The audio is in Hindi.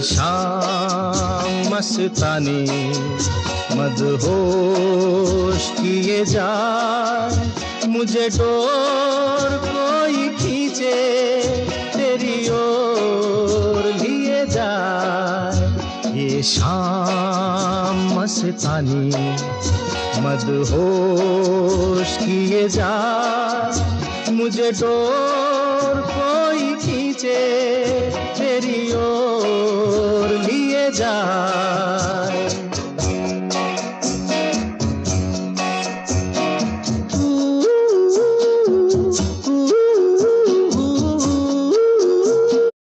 शाम मस्तानी मदहोश किए जाए, मुझे डोर कोई खींचे तेरी ओर लिए जाए। ये शाम मस्तानी मदहोश किए जाए, मुझे डोर कोई खींचे तेरी ओर लिए जाए।